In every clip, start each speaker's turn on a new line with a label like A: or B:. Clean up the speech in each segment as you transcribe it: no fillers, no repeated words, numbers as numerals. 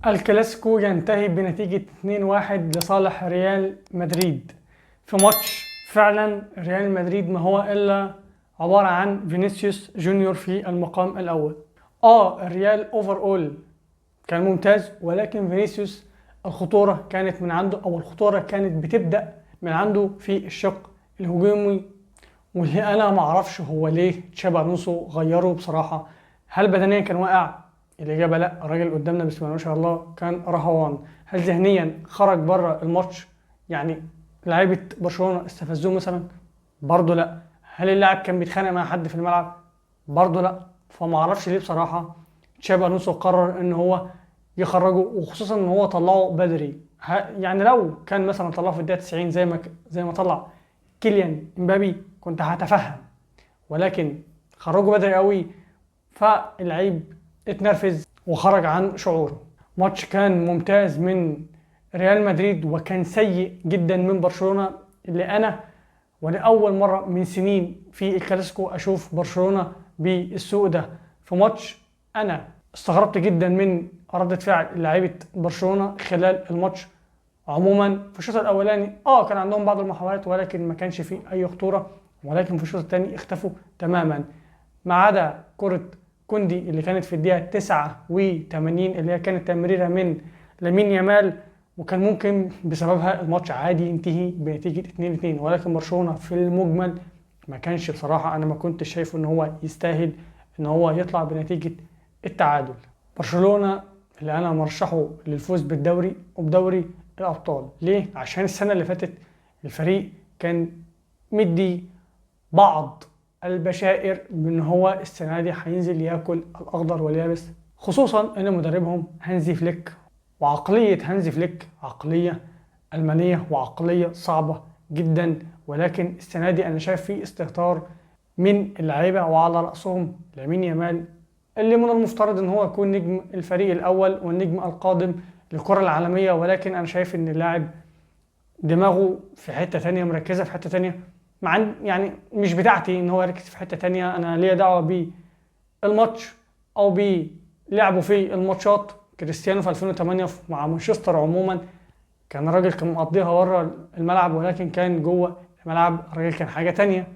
A: الكلاسيكو ينتهي بنتيجة 2-1 لصالح ريال مدريد في ماتش فعلا ريال مدريد ما هو إلا عبارة عن فينيسيوس جونيور في المقام الأول. الريال اوفر كان ممتاز، ولكن فينيسيوس الخطورة كانت من عنده، أو الخطورة كانت بتبدأ من عنده في الشق الهجومي، واللي أنا معرفش هو ليه تشابي ألونسو غيره بصراحة. هل بدنيا كان واقع؟ الإجابة لا، الراجل قدامنا بسم الله ما شاء الله كان رهوان. هل ذهنيا خرج بره الماتش؟ يعني لعيبة برشلونة استفزوه مثلا؟ برضه لا. هل اللاعب كان بيتخانق مع حد في الملعب؟ برضه لا. فما اعرفش ليه بصراحة تشابي ألونسو قرر ان هو يخرجه، وخصوصا ان هو طلعه بدري. يعني لو كان مثلا طلعه في الدقيقة 90 زي ما طلع كيليان امبابي كنت هتفهم، ولكن خرجه بدري قوي، فاللعيب اتنرفز وخرج عن شعوره. ماتش كان ممتاز من ريال مدريد، وكان سيء جدا من برشلونة، اللي انا ولأول مرة من سنين في الكلاسيكو اشوف برشلونة بالسوء ده في ماتش. انا استغربت جدا من ردة فعل لعيبة برشلونة خلال الماتش عموما. في الشوط الاولاني كان عندهم بعض المحاولات، ولكن ما كانش فيه اي خطورة، ولكن في الشوط الثاني اختفوا تماما، ما عدا كرة كوندي اللي كانت في الدقيقة 89 اللي هي كانت تمريرة من لامين يامال، وكان ممكن بسببها الماتش عادي ينتهي بنتيجة 2-2. ولكن برشلونة في المجمل ما كانش بصراحة، أنا ما كنتش شايفه إن هو يستاهل إن هو يطلع بنتيجة التعادل. برشلونة اللي أنا مرشحه للفوز بالدوري وبدوري الأبطال. ليه؟ عشان السنة اللي فاتت الفريق كان مدي بعض البشائر بان هو السنه دي هينزل ياكل الاخضر واليابس، خصوصا ان مدربهم هانزي فليك، وعقليه هانزي فليك عقليه المانيه وعقليه صعبه جدا. ولكن السنه دي انا شايف فيه استهتار من اللعيبه، وعلى راسهم لامين يامال، اللي من المفترض ان هو يكون نجم الفريق الاول والنجم القادم للكره العالميه، ولكن انا شايف ان اللاعب دماغه في حته تانية، مركزه في حته تانية، يعني مش بتاعتي ان هو يركز في حته تانية. انا ليا دعوه بالماتش او بلعبه في الماتشات. كريستيانو في 2008 مع مانشستر عموما كان راجل كان مقضيها بره الملعب، ولكن كان جوه الملعب الراجل كان حاجه تانية.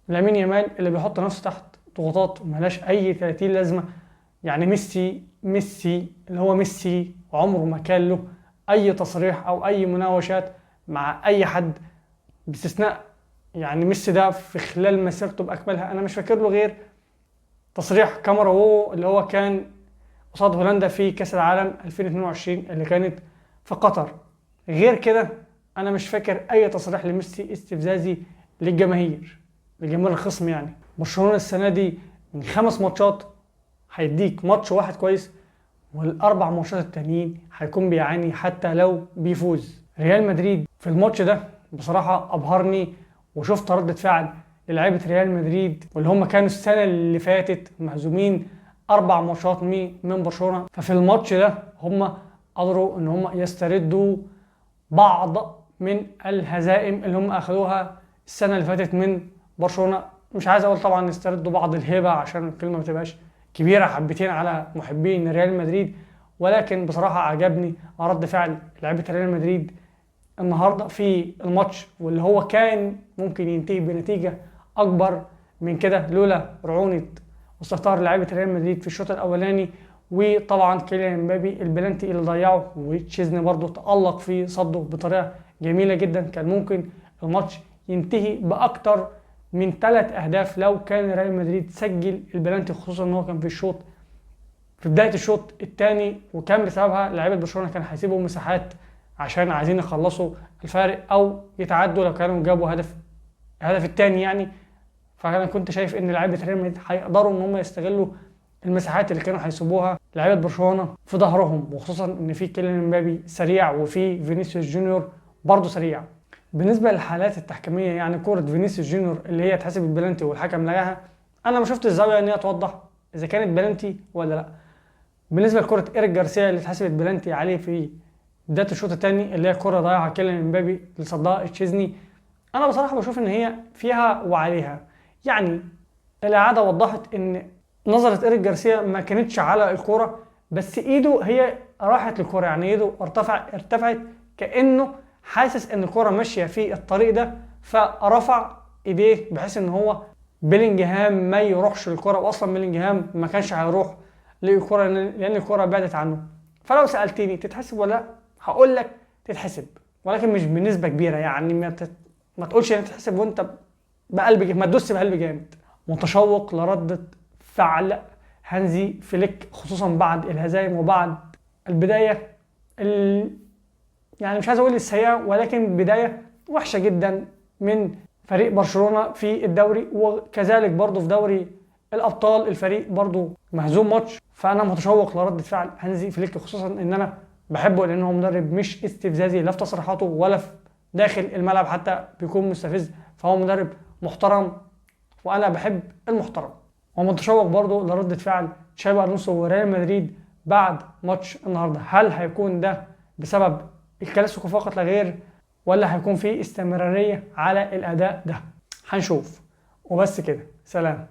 A: لامين يامال اللي بيحط نفسه تحت ضغوطات ملهاش اي 30 لازمه. يعني ميسي اللي هو ميسي عمره ما كان له اي تصريح او اي مناوشات مع اي حد، باستثناء يعني ميسي ده في خلال مسيرته باكملها انا مش فاكر له غير تصريح كاميرا وهو اللي هو كان قصاد هولندا في كاس العالم 2022 اللي كانت في قطر. غير كده انا مش فاكر اي تصريح لميسي استفزازي لجماهير الخصم. يعني برشلونة السنه دي من 5 ماتشات هيديك ماتش واحد كويس، والاربع ماتشات التانيين هيكون بيعاني حتى لو بيفوز. ريال مدريد في الماتش ده بصراحه ابهرني، وشفت ردة فعل للاعيبه ريال مدريد واللي هم كانوا السنه اللي فاتت مهزومين 4 ماتشات من برشلونه. ففي الماتش ده هم قدروا ان هم يستردوا بعض من الهزائم اللي هم اخذوها السنه اللي فاتت من برشلونه. مش عايز اقول طبعا يستردوا بعض الهيبه عشان الكلمه ما تبقاش كبيره حبتين على محبين ريال مدريد، ولكن بصراحه عجبني رد فعل لعيبه ريال مدريد النهارده في الماتش، واللي هو كان ممكن ينتهي بنتيجه اكبر من كده لولا رعونه واستهتار لعيبه ريال مدريد في الشوط الاولاني. وطبعا كيليان امبابي البلانتي اللي ضيعه، وتشيزني برضه تالق في صده بطريقه جميله جدا. كان ممكن الماتش ينتهي باكتر من 3 اهداف لو كان ريال مدريد سجل البلانتي، خصوصا ان هو كان في بدايه الشوط الثاني، وكان بسببها لعيبه برشلونه كان هيسيبوا مساحات عشان عايزين يخلصوا الفارق او يتعدوا لو كانوا جابوا الهدف الثاني يعني. فانا كنت شايف ان لعيبه ريال مدريد هيقدروا ان هم يستغلوا المساحات اللي كانوا هيسيبوها لعيبه برشلونه في ظهرهم، وخصوصا ان في كيليان امبابي سريع وفي فينيسيوس جونيور برضه سريع. بالنسبه للحالات التحكيميه، يعني كوره فينيسيوس جونيور اللي هي اتحسب البلانتي والحكم لغاها، انا ما شفت الزاويه ان هي توضح اذا كانت بلانتي ولا لا. بالنسبه لكره ايريك جارسيا اللي اتحسبت بلانتي عليه في بدايه الشوط الثاني، اللي هي كره ضايعه كيليان امبابي اللي صدها تشيزني، انا بصراحه بشوف ان هي فيها وعليها. يعني الاعاده وضحت ان نظره ايريك جارسيا ما كانتش على الكره، بس ايده هي راحت للكرة، يعني ايده ارتفعت كأنه حاسس ان الكرة ماشية في الطريق ده، فرفع ايديه بحيث ان هو بيلينجهام ما يروحش للكرة، واصلا بيلينجهام ما كانش هيروح للكرة لان الكرة بعدت عنه. فلو سألتني تتحسب ولا لا، هقول لك تتحسب، ولكن مش بنسبة كبيرة. يعني ما تقولش ان تتحسب وانت ما تدوس بقلب جامد. متشوق لردة فعل هانزي فليك، خصوصا بعد الهزائم وبعد البداية يعني مش عايز اقول السيئة، ولكن بداية وحشة جدا من فريق برشلونة في الدوري، وكذلك برضه في دوري الابطال الفريق برضه مهزوم ماتش. فانا متشوق لردة فعل هانزي فليك، خصوصا ان انا بحبه لانه مدرب مش استفزازي لا في تصريحاته ولا في داخل الملعب حتى بيكون مستفز، فهو مدرب محترم وانا بحب المحترم. ومتشوق برضه لردة فعل تشابي الونسو وريال مدريد بعد ماتش النهارده. هل هيكون ده بسبب الكلاسيكو فقط لا غير، ولا هيكون في استمرارية على الاداء ده؟ هنشوف. وبس كده، سلام.